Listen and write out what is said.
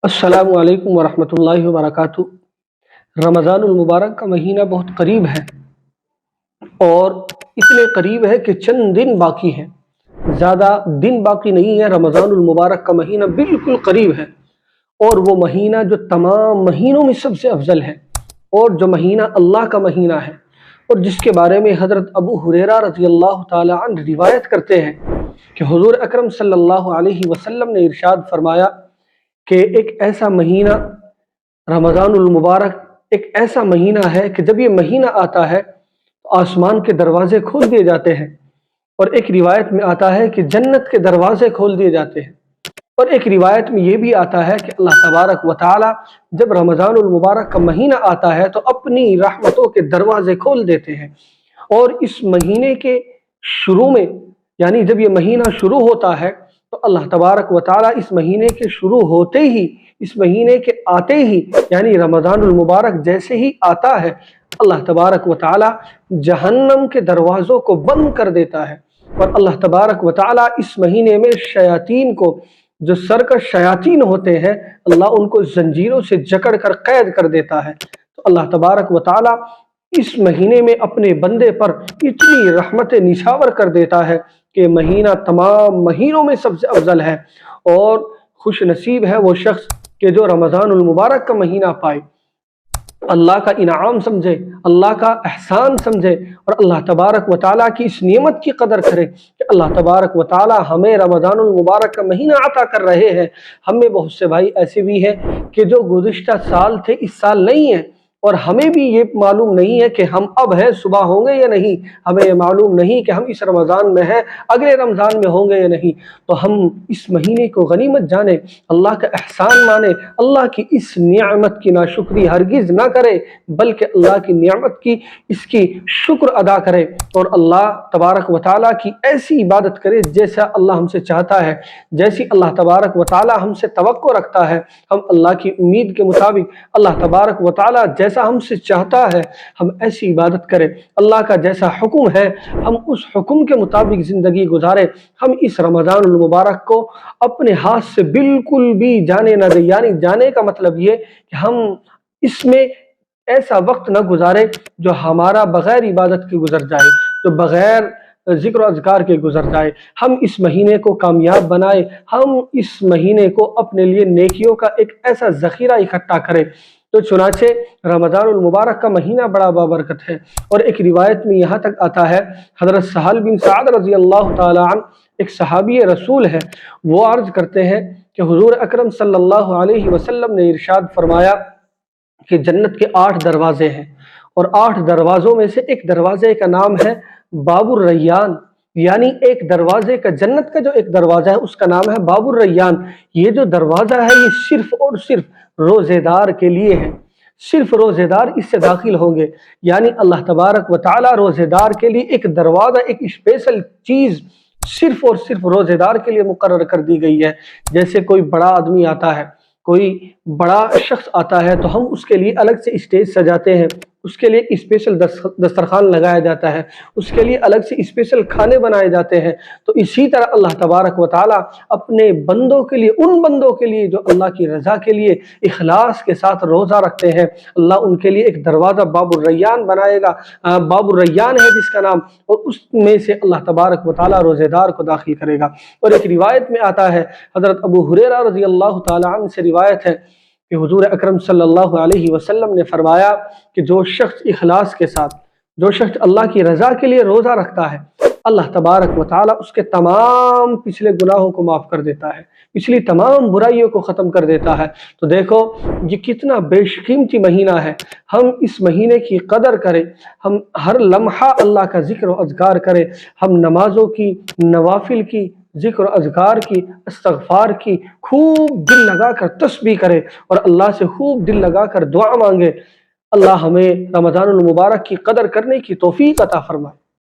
السلام علیکم ورحمۃ اللہ وبرکاتہ۔ رمضان المبارک کا مہینہ بہت قریب ہے اور اتنے قریب ہے کہ چند دن باقی ہیں، زیادہ دن باقی نہیں ہے۔ رمضان المبارک کا مہینہ بالکل قریب ہے اور وہ مہینہ جو تمام مہینوں میں سب سے افضل ہے اور جو مہینہ اللہ کا مہینہ ہے اور جس کے بارے میں حضرت ابو ہریرہ رضی اللہ تعالی عنہ روایت کرتے ہیں کہ حضور اکرم صلی اللہ علیہ وسلم نے ارشاد فرمایا کہ ایک ایسا مہینہ رمضان المبارک ایک ایسا مہینہ ہے کہ جب یہ مہینہ آتا ہے تو آسمان کے دروازے کھول دیے جاتے ہیں، اور ایک روایت میں آتا ہے کہ جنت کے دروازے کھول دیے جاتے ہیں، اور ایک روایت میں یہ بھی آتا ہے کہ اللہ تبارک و تعالی جب رمضان المبارک کا مہینہ آتا ہے تو اپنی رحمتوں کے دروازے کھول دیتے ہیں، اور اس مہینے کے شروع میں یعنی جب یہ مہینہ شروع ہوتا ہے تو اللہ تبارک و تعالی اس مہینے کے شروع ہوتے ہی، اس مہینے کے آتے ہی یعنی رمضان المبارک جیسے ہی آتا ہے، اللہ تبارک و تعالی جہنم کے دروازوں کو بند کر دیتا ہے، اور اللہ تبارک و تعالی اس مہینے میں شیاطین کو، جو سرکش شیاطین ہوتے ہیں، اللہ ان کو زنجیروں سے جکڑ کر قید کر دیتا ہے۔ تو اللہ تبارک و تعالی اس مہینے میں اپنے بندے پر اتنی رحمت نچھاور کر دیتا ہے کہ مہینہ تمام مہینوں میں سب سے افضل ہے، اور خوش نصیب ہے وہ شخص کہ جو رمضان المبارک کا مہینہ پائے، اللہ کا انعام سمجھے، اللہ کا احسان سمجھے، اور اللہ تبارک و تعالیٰ کی اس نعمت کی قدر کرے کہ اللہ تبارک و تعالیٰ ہمیں رمضان المبارک کا مہینہ عطا کر رہے ہیں۔ ہم میں بہت سے بھائی ایسے بھی ہیں کہ جو گزشتہ سال تھے اس سال نہیں ہیں، اور ہمیں بھی یہ معلوم نہیں ہے کہ ہم اب ہیں صبح ہوں گے یا نہیں، ہمیں یہ معلوم نہیں کہ ہم اس رمضان میں ہیں اگلے رمضان میں ہوں گے یا نہیں۔ تو ہم اس مہینے کو غنیمت جانیں، اللہ کا احسان مانیں، اللہ کی اس نعمت کی ناشکری ہرگز نہ کرے بلکہ اللہ کی نعمت کی اس کی شکر ادا کرے، اور اللہ تبارک و تعالیٰ کی ایسی عبادت کرے جیسا اللہ ہم سے چاہتا ہے، جیسی اللہ تبارک و تعالیٰ ہم سے توقع رکھتا ہے۔ ہم اللہ کی امید کے مطابق اللہ تبارک و تعالیٰ جیسا ہم سے چاہتا ہے ہم ایسی عبادت کریں، اللہ کا جیسا حکم ہے ہم اس حکم کے مطابق زندگی گزاریں۔ ہم اس رمضان المبارک کو اپنے ہاتھ سے بالکل بھی جانے نہ دیں، یعنی جانے کا مطلب یہ کہ ہم اس میں ایسا وقت نہ گزارے جو ہمارا بغیر عبادت کے گزر جائے، جو بغیر ذکر و اذکار کے گزر جائے۔ ہم اس مہینے کو کامیاب بنائے، ہم اس مہینے کو اپنے لیے نیکیوں کا ایک ایسا ذخیرہ اکٹھا کریں۔ تو چنانچہ رمضان المبارک کا مہینہ بڑا بابرکت ہے، اور ایک روایت میں یہاں تک آتا ہے، حضرت سہل بن سعد رضی اللہ تعالی عنہ ایک صحابی رسول ہے، وہ عرض کرتے ہیں کہ حضور اکرم صلی اللہ علیہ وسلم نے ارشاد فرمایا کہ جنت کے 8 دروازے ہیں، اور 8 دروازوں میں سے ایک دروازے کا نام ہے باب الریان، یعنی ایک دروازے کا، جنت کا جو ایک دروازہ ہے اس کا نام ہے باب الریان۔ یہ جو دروازہ ہے یہ صرف اور صرف روزے دار کے لیے ہے، صرف روزے دار اس سے داخل ہوں گے، یعنی اللہ تبارک و تعالیٰ روزے دار کے لیے ایک دروازہ، ایک اسپیشل چیز صرف اور صرف روزے دار کے لیے مقرر کر دی گئی ہے۔ جیسے کوئی بڑا آدمی آتا ہے، کوئی بڑا شخص آتا ہے تو ہم اس کے لیے الگ سے اسٹیج سجاتے ہیں، اس کے لیے اسپیشل دسترخوان لگایا جاتا ہے، اس کے لیے الگ سے اسپیشل کھانے بنائے جاتے ہیں۔ تو اسی طرح اللہ تبارک و تعالیٰ اپنے بندوں کے لیے، ان بندوں کے لیے جو اللہ کی رضا کے لیے اخلاص کے ساتھ روزہ رکھتے ہیں، اللہ ان کے لیے ایک دروازہ باب الریان بنائے گا، باب الریان ہے جس کا نام، اور اس میں سے اللہ تبارک و تعالیٰ روزے دار کو داخل کرے گا۔ اور ایک روایت میں آتا ہے، حضرت ابو ہریرہ رضی اللہ تعالیٰ عنہ سے روایت ہے کہ حضور اکرم صلی اللہ علیہ وسلم نے فرمایا کہ جو شخص اخلاص کے ساتھ، جو شخص اللہ کی رضا کے لیے روزہ رکھتا ہے، اللہ تبارک و تعالیٰ اس کے تمام پچھلے گناہوں کو معاف کر دیتا ہے، پچھلی تمام برائیوں کو ختم کر دیتا ہے۔ تو دیکھو یہ کتنا بیشقیمتی مہینہ ہے، ہم اس مہینے کی قدر کریں، ہم ہر لمحہ اللہ کا ذکر و اذکار کریں، ہم نمازوں کی، نوافل کی، ذکر و اذکار کی، استغفار کی خوب دل لگا کر تسبیح کرے، اور اللہ سے خوب دل لگا کر دعا مانگے۔ اللہ ہمیں رمضان المبارک کی قدر کرنے کی توفیق عطا فرمائے۔